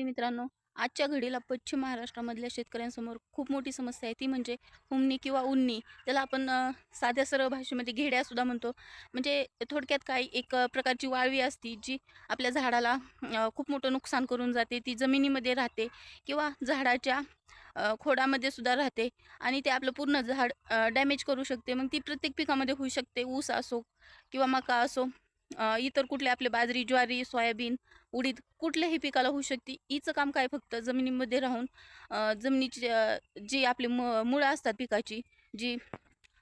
मित्रांनो, आजच्या घडीला पश्चिम महाराष्ट्रामधल्या शेतकऱ्यांसमोर खूप मोठी समस्या आहे. ती म्हणजे हुमणी किंवा उन्नी. त्याला आपण साध्या सरळ भाषेमध्ये घेड्यासुद्धा म्हणतो. म्हणजे थोडक्यात काय एक प्रकारची वाळवी असती जी आपल्या झाडाला खूप मोठं नुकसान करून जाते. ती जमिनीमध्ये राहते किंवा झाडाच्या खोडामध्ये सुद्धा राहते आणि ते आपलं पूर्ण झाड डॅमेज करू शकते. मग ती प्रत्येक पिकामध्ये होऊ शकते. ऊस असो किंवा मका असो, इतर कुठले आपले बाजरी, ज्वारी, सोयाबीन, उडीद कुठल्याही पिकाला होऊ शकते. हिचं काम काय फक्त जमिनीमध्ये राहून जमिनीची जी आपली मुळं असतात पिकाची, जी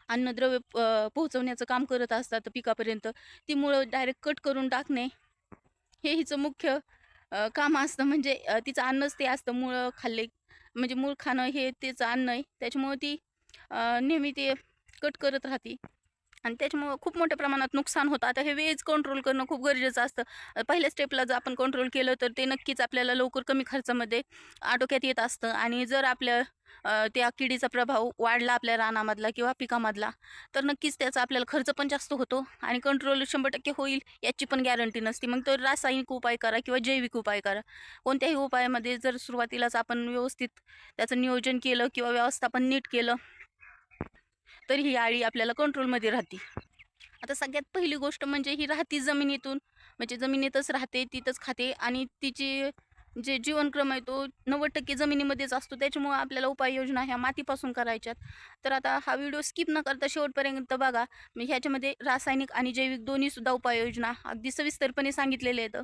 अन्नद्रव्य पोहोचवण्याचं काम करत असतात पिकापर्यंत, ती मुळं डायरेक्ट कट करून टाकणे हे हिचं मुख्य काम असतं. म्हणजे तिचं अन्नच ते असतं. मुळं खाल्ले म्हणजे मूळ खाणं हे तिचं अन्न आहे. त्याच्यामुळं ती नेहमी ते कट करत राहते. आणि त्याच्यामुळं खूप मोठ्या प्रमाणात नुकसान होतं. आता हे वेज कंट्रोल करणं खूप गरजेचं असतं. पहिल्या स्टेपला जर आपण कंट्रोल केलं तर ते नक्कीच आपल्याला लवकर कमी खर्चामध्ये आटोक्यात येत असतं. आणि जर आपल्या त्या किडीचा प्रभाव वाढला आपल्या रानामधला किंवा पिकामधला, तर नक्कीच त्याचा आपल्याला खर्च पण जास्त होतो आणि कंट्रोल 100% होईल याची पण गॅरंटी नसते. मग तो रासायनिक उपाय करा किंवा जैविक उपाय करा. कोणत्याही उपायामध्ये जर सुरुवातीलाच आपण व्यवस्थित त्याचं नियोजन केलं किंवा व्यवस्थापन नीट केलं, तर ही अळी आपल्याला कंट्रोलमध्ये राहते. आता सगळ्यात पहिली गोष्ट म्हणजे ही राहती जमिनीतून, म्हणजे जमिनीतच राहते, तिथंच खाते आणि तिची जे जीवनक्रम आहे तो 90% जमिनीमध्येच असतो. त्याच्यामुळं आपल्याला उपाययोजना ह्या मातीपासून करायच्यात. तर आता हा व्हिडिओ स्किप न करता शेवटपर्यंत बघा. मी ह्याच्यामध्ये रासायनिक आणि जैविक दोन्हीसुद्धा उपाययोजना अगदी सविस्तरपणे सांगितलेले आहेत.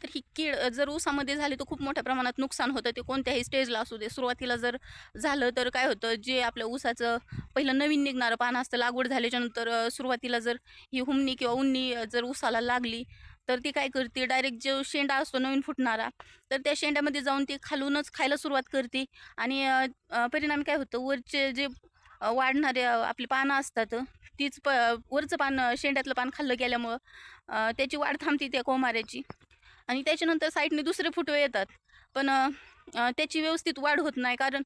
तर ही कीड जर ऊसामध्ये झाली तर खूप मोठ्या प्रमाणात नुकसान होतं. ते कोणत्याही स्टेजला असू दे. सुरुवातीला जर झालं तर काय होतं, जे आपलं ऊसाचं पहिलं नवीन निघणारं पान असतं लागवड झाल्याच्यानंतर, सुरुवातीला जर ही हुमणी किंवा उन्नी जर ऊसाला लागली, तर ती काय करते, डायरेक्ट जो शेंडा असतो नवीन फुटणारा, तर त्या शेंड्यामध्ये जाऊन ती खालूनच खायला सुरुवात करते. आणि परिणामी काय होतं, वरचे जे वाढणारे आपली पानं असतात, तीच वरचं पान, शेंड्यातलं पान खाल्लं गेल्यामुळं त्याची वाढ थांबते त्या कोमाऱ्याची. आणि त्याच्यानंतर साईडने दुसरे फुटवे येतात. पण त्याची व्यवस्थित वाढ होत नाही. कारण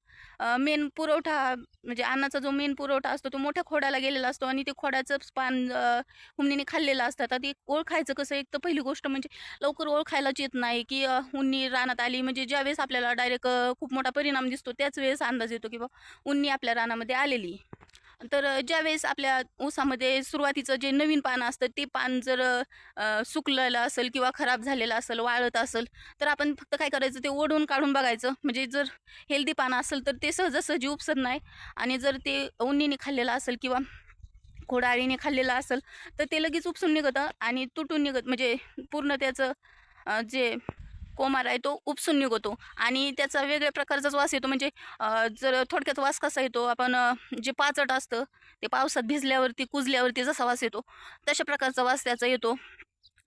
मेन पुरवठा म्हणजे अन्नाचा जो मेन पुरवठा असतो तो मोठ्या खोडाला गेलेला असतो आणि ते खोडाचंच पान हुमणीने खाल्लेलं असतं. आता ते ओळखायचं कसं? एक तर पहिली गोष्ट म्हणजे लवकर ओळखायलाच येत नाही, की उन्नी रानात आली. म्हणजे ज्यावेळेस आपल्याला डायरेक्ट खूप मोठा परिणाम दिसतो त्याच वेळेस अंदाज येतो, की उन्नी आपल्या रानामध्ये आलेली. तर ज्यावेळेस आपल्या ऊसामध्ये सुरुवातीचं जे नवीन पानं असतं ते पान जर सुकलेलं असेल किंवा खराब झालेलं असेल, वाळत असेल, तर आपण फक्त काय करायचं, ते ओढून काढून बघायचं. म्हणजे जर हेल्दी पानं असेल तर ते सहजासहजी उपसत नाही. आणि जर ते उन्नीने खाल्लेलं असेल किंवा खोडाळीने खाल्लेलं असेल, तर ते लगेच उपसून निघतं आणि तुटून म्हणजे पूर्ण त्याचं जे कोमार आहे तो उपसून निघतो आणि त्याचा वेगळ्या प्रकारचाच वास येतो. म्हणजे जर थोडक्यात वास कसा येतो, आपण जे पाचट असतं ते पावसात भिजल्यावरती कुजल्यावरती जसा वास येतो, तशा प्रकारचा वास त्याचा येतो.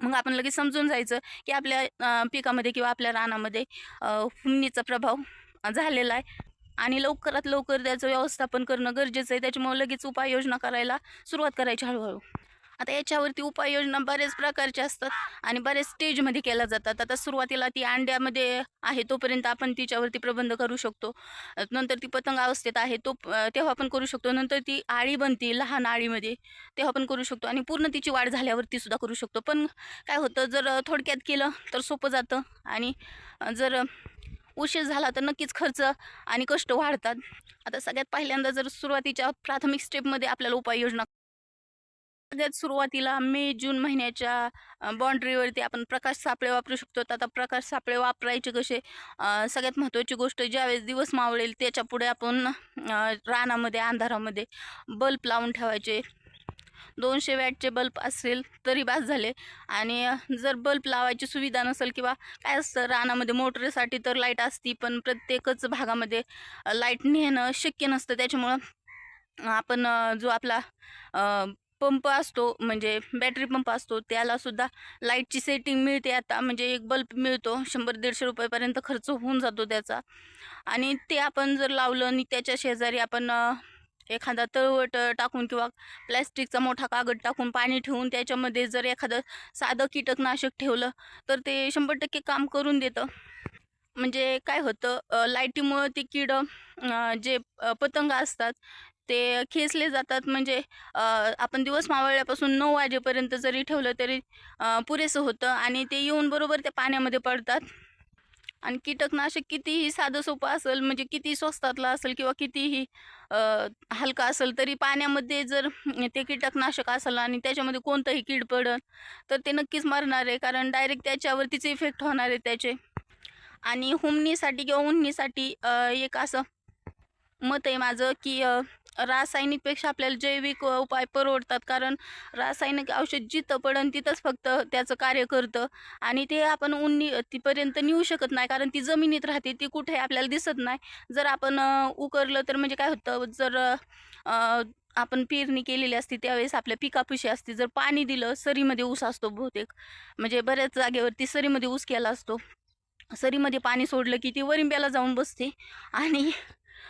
मग आपण लगेच समजून जायचं, की आपल्या पिकामध्ये किंवा आपल्या रानामध्ये हुमणीचा प्रभाव झालेला आहे आणि लवकरात लवकर त्याचं व्यवस्थापन करणं गरजेचं आहे. त्याच्यामुळे लगेच उपाययोजना करायला सुरुवात करायची हळूहळू. आता याच्यावरती उपाययोजना बऱ्याच प्रकारच्या असतात आणि बऱ्याच स्टेजमध्ये केल्या जातात. आता सुरुवातीला ती अंड्यामध्ये आहे तोपर्यंत आपण तिच्यावरती प्रबंध करू शकतो. नंतर ती पतंग अवस्थेत आहे तेव्हा आपण करू शकतो. नंतर ती आळी बनते लहान आळीमध्ये, तेव्हा आपण करू शकतो आणि पूर्ण तिची वाढ झाल्यावरती सुद्धा करू शकतो. पण काय होतं, जर थोडक्यात केलं तर सोपं जातं आणि जर उशीर झाला तर नक्कीच खर्च आणि कष्ट वाढतात. आता सगळ्यात पहिल्यांदा जर सुरुवातीच्या प्राथमिक स्टेपमध्ये आपल्याला उपाययोजना, सगळ्यात सुरुवातीला मे जून महिन्याच्या बाउंड्रीवरती आपण प्रकाश सापळे वापरू शकतो. आता प्रकाश सापळे वापरायचे कसे? सगळ्यात महत्त्वाची गोष्ट, ज्यावेळेस दिवस मावळेल त्याच्या पुढे आपण रानामध्ये अंधारामध्ये बल्ब लावून ठेवायचे. 200 वॅटचे बल्ब असेल तरी बास झाले. आणि जर बल्ब लावायची सुविधा नसेल किंवा काय असतं, रानामध्ये मोटरीसाठी तर लाईट असती, पण प्रत्येकच भागामध्ये लाईट नेणं शक्य नसतं. त्याच्यामुळं आपण जो आपला पंप असतो, म्हणजे बॅटरी पंप असतो, त्याला सुद्धा लाईटची सेटिंग मिळते आता. म्हणजे एक बल्ब मिळतो, 100-150 रुपयापर्यंत खर्च होऊन जातो त्याचा. आणि ते आपण जर लावलं आणि त्याच्या शेजारी आपण एखादा तळवट टाकून किंवा प्लॅस्टिकचा मोठा कागद टाकून पाणी ठेवून त्याच्यामध्ये जर एखादं साधं कीटकनाशक ठेवलं, तर ते 100% काम करून देतं. म्हणजे काय होतं, लाईटीमुळं ते कीड जे पतंग असतात ते खेचले जातात. म्हणजे आपण दिवस मावळल्यापासून 9 वाजेपर्यंत जरी ठेवलं तरी पुरेसं होतं आणि ते येऊन बरोबर त्या पाण्यामध्ये पडतात आणि कीटकनाशक कितीही साधं सोपं असेल, म्हणजे किती स्वस्तातलं असेल किंवा कितीही अ, हलका असेल, तरी पाण्यामध्ये जर ते कीटकनाशक असेल आणि त्याच्यामध्ये कोणतंही कीड पडेल तर ते नक्कीच मरणार आहे, कारण डायरेक्ट त्याच्यावरतीच इफेक्ट होणार आहे त्याचे. आणि हुमणीसाठी किंवा उन्नीसाठी एक असं मत आहे माझं, की रासायनिकपेक्षा आपल्याला जैविक उपाय परवडतात, कारण रासायनिक औषध जिथं पडन तिथंच फक्त त्याचं कार्य करतं आणि ते आपण तिपर्यंत नेऊ शकत नाही, कारण ती जमिनीत राहते, ती कुठे आपल्याला दिसत नाही. जर आपण उकरलं तर म्हणजे काय होतं, जर अ, आपण पेरणी केलेली असते त्यावेळेस आपल्या पिकापाशी असते, जर पाणी दिलं, सरीमध्ये ऊस असतो बहुतेक, म्हणजे बऱ्याच जागेवरती सरीमध्ये ऊस केला असतो. सरीमध्ये पाणी सोडलं की ती वरिंब्याला जाऊन बसते आणि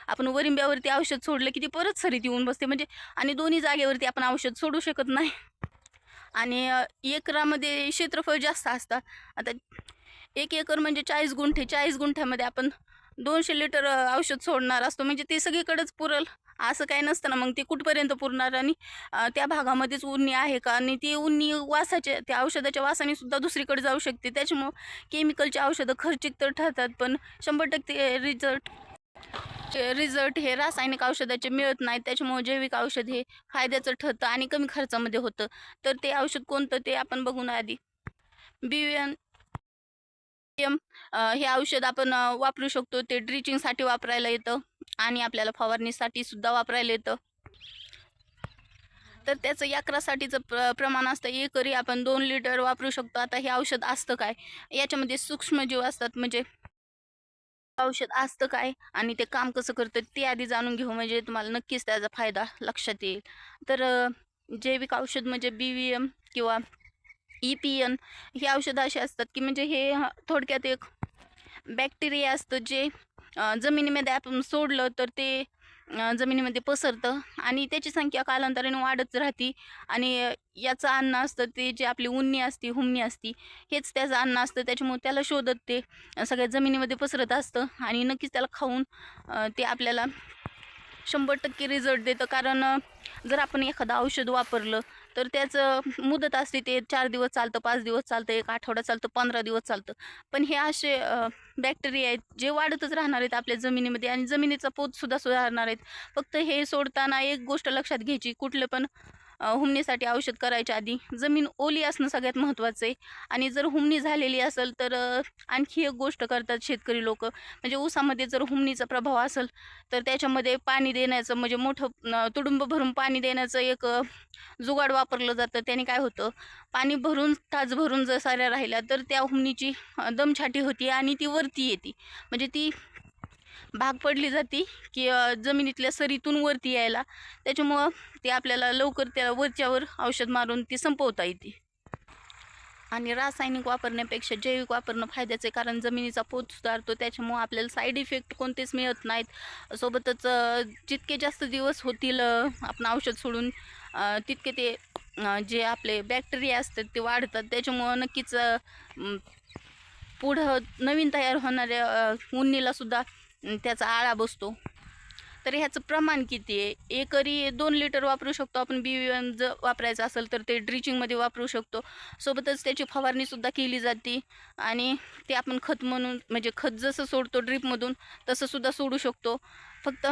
आपण वरिंब्यावरती औषध सोडलं की ती परत सरीत येऊन बसते, म्हणजे आणि दोन्ही जागेवरती आपण औषध सोडू शकत नाही. आणि एकरामध्ये क्षेत्रफळ जास्त असतात. आता 1 एकर म्हणजे 40 गुंठे. 40 गुंठ्यामध्ये आपण 200 लिटर औषध सोडणार असतो, म्हणजे ते सगळीकडेच पुरेल असं काही नसतं ना. मग ते कुठपर्यंत पुरणार आणि त्या भागामध्येच उन्नी आहे का, आणि ती उन्नी वासाच्या त्या औषधाच्या वासाने सुद्धा दुसरीकडे जाऊ शकते. त्याच्यामुळं केमिकलची औषधं खर्चिक तर ठरतात, पण 100% रिझल्ट हे रासायनिक औषधाचे मिळत नाहीत. त्याच्यामुळे जैविक औषध हे फायद्याचं ठरतं आणि कमी खर्चामध्ये होतं. तर ते औषध कोणतं ते आपण बघून आधी. BVN हे औषध आपण वापरू शकतो. ते ड्रिचिंगसाठी वापरायला येतं आणि आपल्याला फवारणीसाठी सुद्धा वापरायला येतं. तर त्याचं एकरासाठीचं प्रमाण असतं. एकरी आपण 2 लिटर वापरू शकतो. आता हे औषध असतं काय, याच्यामध्ये सूक्ष्मजीव असतात, म्हणजे औषध असतं काय आणि ते काम कसं करतं ते आधी जाणून घेऊ, म्हणजे तुम्हाला नक्कीच त्याचा फायदा लक्षात येईल. तर जैविक औषध म्हणजे BVM किंवा EPN ही औषधं अशी असतात, की म्हणजे हे थोडक्यात एक बॅक्टेरिया असतं, जे जमिनीमध्ये आपण सोडलं तर ते जमिनीमध्ये पसरतं आणि त्याची संख्या कालांतराने वाढत राहते. आणि याचं अन्न असतं ते जे आपली उन्नी असते, हुमणी असती, हेच त्याचं अन्न असतं. त्याच्यामुळे त्याला शोधत ते सगळ्या जमिनीमध्ये पसरत असतं आणि नक्कीच त्याला खाऊन ते आपल्याला 100% रिझल्ट देतं. कारण जर आपण एखादं औषध वापरलं तर त्याचं मुदत असते, ते 4 दिवस चालतं, 5 दिवस चालतं, 1 आठवडा चालतं, 15 दिवस चालतं. पण हे असे बॅक्टेरिया आहेत जे वाढतच राहणार आहेत आपल्या जमिनीमध्ये आणि जमिनीचा पोतसुद्धा सुधारणार आहेत. फक्त हे सोडताना एक गोष्ट लक्षात घ्यायची, कुठलं पण हुमणीसाठी औषध करायच्या आधी जमीन ओली असणं सगळ्यात महत्त्वाचं आहे. आणि जर हुमणी झालेली असेल तर आणखी एक गोष्ट करतात शेतकरी लोक, म्हणजे ऊसामध्ये जर हुमणीचा प्रभाव असेल तर त्याच्यामध्ये पाणी देण्याचं, म्हणजे मोठं तुडुंब भरून पाणी देण्याचं एक जुगाड वापरलं जातं. त्याने काय होतं, पाणी भरून तास भरून जर साऱ्या राहिल्या तर त्या हुमणीची दमछाटी होती आणि ती वरती येते, म्हणजे ती भाग पडली जाते की जमिनीतल्या सरीतून वरती यायला. त्याच्यामुळं ते आपल्याला लवकर त्या वरच्यावर औषध मारून ती संपवता येते. आणि रासायनिक वापरण्यापेक्षा जैविक वापरणं फायद्याचं आहे, कारण जमिनीचा पोत सुधारतो. त्याच्यामुळं आपल्याला साईड इफेक्ट कोणतेच मिळत नाहीत. सोबतच जितके जास्त दिवस होतील आपण औषध सोडून तितके ते जे आपले बॅक्टेरिया असतात ते वाढतात. त्याच्यामुळं नक्कीच पुढं नवीन तयार होणाऱ्या उन्नीला सुद्धा त्याचा आळा बसतो. तर ह्याचं प्रमाण किती आहे, एकरी 2 लिटर वापरू शकतो आपण. BVM जर वापरायचं असेल तर ते ड्रिचिंगमध्ये वापरू शकतो. सोबतच त्याची फवारणीसुद्धा केली जाते आणि ते आपण खत म्हणून, म्हणजे खत जसं सोडतो ड्रीपमधून तसंसुद्धा सोडू शकतो. फक्त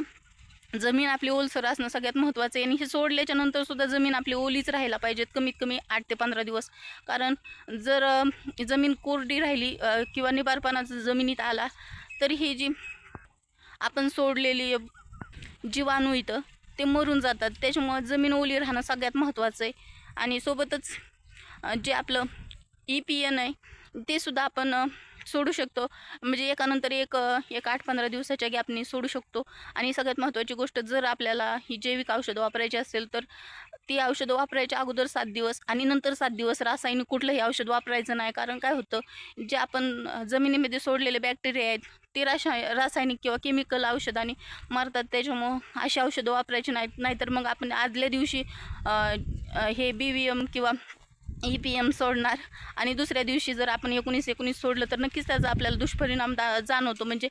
जमीन आपली ओलसर असणं सगळ्यात महत्त्वाचं आहे आणि हे सोडल्याच्या नंतरसुद्धा जमीन आपली ओलीच राहायला पाहिजेत, कमीत कमी 8 ते 15 दिवस. कारण जर जमीन कोरडी राहिली किंवा निबारपणाचा जमिनीत आला तर ही जी आपण सोडलेली जीवाणू इथं ते मरून जातात. त्याच्यामुळं जमीन ओली राहणं सगळ्यात महत्त्वाचं आहे. आणि सोबतच जे आपलं EPN आहे ते सुद्धा आपण सोडू शकतो, म्हणजे एकानंतर एक 8-15 दिवसाच्या गॅपनी सोडू शकतो. आणि सगळ्यात महत्त्वाची गोष्ट, जर आपल्याला ही जैविक औषधं वापरायची असेल तर ती औषधं वापरायच्या अगोदर 7 दिवस आणि नंतर 7 दिवस रासायनिक कुठलंही औषध वापरायचं नाही. कारण काय होतं, जे आपण जमिनीमध्ये सोडलेले बॅक्टेरिया आहेत ते रासायनिक किंवा केमिकल औषधाने मारतात. त्याच्यामुळं अशी औषधं वापरायची नाहीत. नाहीतर मग आपण आदल्या दिवशी हे BVM किंवा EPM सोडणार आणि दुसऱ्या दिवशी जर आपण 19-19 सोडलं तर नक्कीच त्याचा आपल्याला दुष्परिणाम जाणवतो. म्हणजे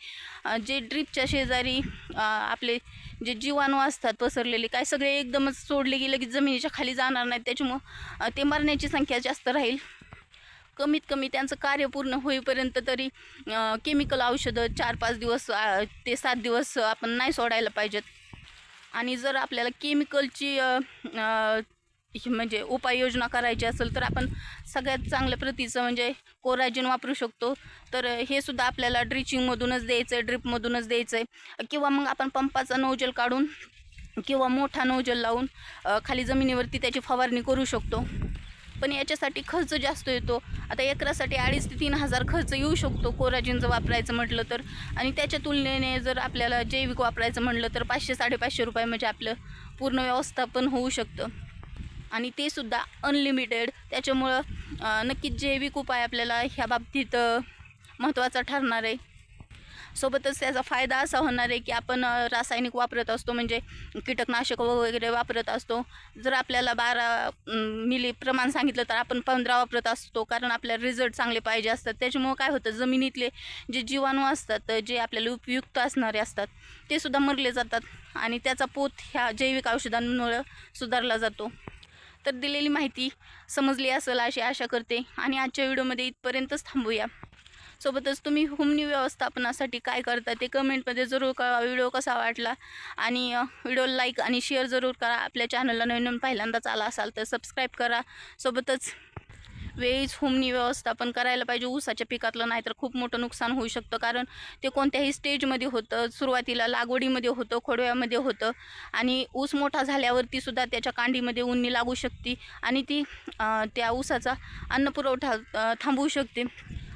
जे ड्रीपच्या शेजारी आपले जे जीवाणू असतात पसरलेले, काय सगळे एकदमच सोडले गेले की जमिनीच्या खाली जाणार नाहीत. त्याच्यामुळं ते मरण्याची संख्या जास्त राहील. कमीत कमी त्यांचं कार्य पूर्ण होईपर्यंत तरी केमिकल औषधं 4-5 दिवस ते 7 दिवस आपण नाही सोडायला पाहिजेत. आणि जर आपल्याला केमिकलची म्हणजे उपाययोजना करायची असेल तर आपण सगळ्यात चांगल्या प्रतीचं म्हणजे कोराजिन वापरू शकतो. तर हे सुद्धा आपल्याला ड्रिचिंगमधूनच द्यायचं आहे, ड्रिपमधूनच द्यायचं आहे, किंवा मग आपण पंपाचा नोजल काढून किंवा मोठा नोजल लावून खाली जमिनीवरती त्याची फवारणी करू शकतो. पण याच्यासाठी खर्च जास्त येतो. आता एकरासाठी 2,500 ते 3,000 खर्च येऊ शकतो कोराजिनचं वापरायचं म्हटलं तर. आणि त्याच्या तुलनेने जर आपल्याला जैविक वापरायचं म्हटलं तर 500-550 रुपये म्हणजे आपलं पूर्ण व्यवस्थापन होऊ शकतं. आणि ते सुद्धा अनलिमिटेड. त्याच्यामुळं नक्कीच जैविक उपाय आपल्याला ह्या बाबतीत महत्त्वाचा ठरणार आहे. सोबतच त्याचा फायदा असा होणार आहे की आपण रासायनिक वापरत असतो, म्हणजे कीटकनाशक वगैरे वापरत असतो. जर आपल्याला 12 मिली प्रमाण सांगितलं तर आपण 15 वापरत असतो, कारण आपल्याला रिझल्ट चांगले पाहिजे असतात. त्याच्यामुळं काय होतं, जमिनीतले जे जीवाणू असतात, जे आपल्याला उपयुक्त असणारे असतात, ते सुद्धा मरले जातात आणि त्याचा पोत ह्या जैविक औषधांमुळं सुधारला जातो. तर दिलेली माहिती समजली असेल अशी आशा करते आणि आजच्या व्हिडिओमध्ये इथपर्यंतच थांबूया. सोबतच तुम्ही हुमणी व्यवस्थापनासाठी काय करता ते कमेंटमध्ये जरूर कळवा. व्हिडिओ कसा वाटला आणि व्हिडिओला लाईक आणि शेअर जरूर करा. आपल्या चॅनलला नवीन पहिल्यांदाच आला असाल तर सबस्क्राईब करा. सोबतच वेळीच हुमणी व्यवस्थापन करायला पाहिजे ऊसाच्या पिकातलं, नाहीतर खूप मोठं नुकसान होऊ शकतं. कारण ते कोणत्याही स्टेजमध्ये होतं, सुरुवातीला लागवडीमध्ये होतं, खोडव्यामध्ये होतं आणि ऊस मोठा झाल्यावरती सुद्धा त्याच्या कांडीमध्ये उन्नी लागू शकते आणि ती त्या ऊसाचा अन्नपुरवठा थांबवू शकते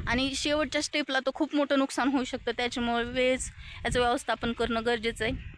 आणि शेवटच्या स्टेपला तर खूप मोठं नुकसान होऊ शकतं. त्याच्यामुळे वेळेस याचं व्यवस्थापन करणं गरजेचं आहे.